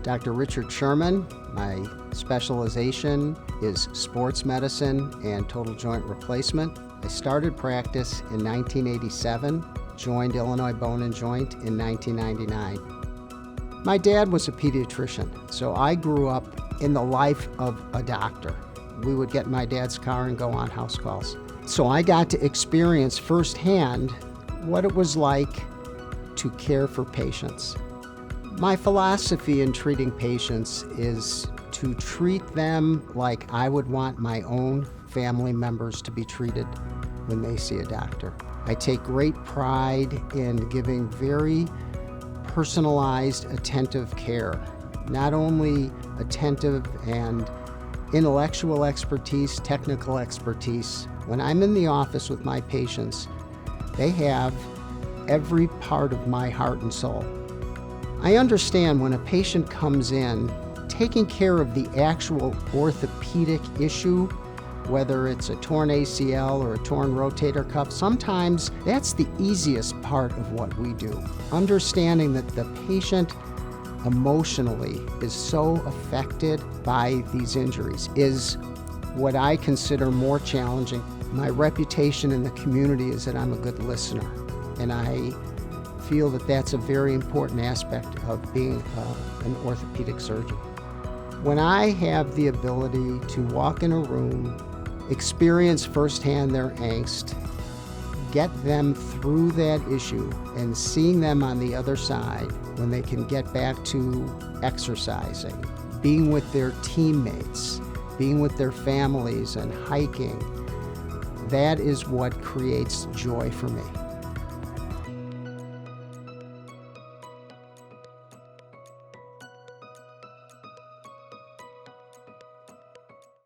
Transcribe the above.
Dr. Richard Sherman. My specialization is sports medicine and total joint replacement. I started practice in 1987, joined Illinois Bone and Joint in 1999. My dad was a pediatrician, so I grew up in the life of a doctor. We would get in my dad's car and go on house calls. So I got to experience firsthand what it was like to care for patients. My philosophy in treating patients is to treat them like I would want my own family members to be treated when they see a doctor. I take great pride in giving very personalized, attentive care. Not only attentive and intellectual expertise, technical expertise. When I'm in the office with my patients, they have every part of my heart and soul. I understand when a patient comes in, taking care of the actual orthopedic issue, whether it's a torn ACL or a torn rotator cuff, sometimes that's the easiest part of what we do. Understanding that the patient emotionally is so affected by these injuries is what I consider more challenging. My reputation in the community is that I'm a good listener, and I feel that that's a very important aspect of being an orthopedic surgeon. When I have the ability to walk in a room, experience firsthand their angst, get them through that issue, and seeing them on the other side when they can get back to exercising, being with their teammates, being with their families and hiking, that is what creates joy for me.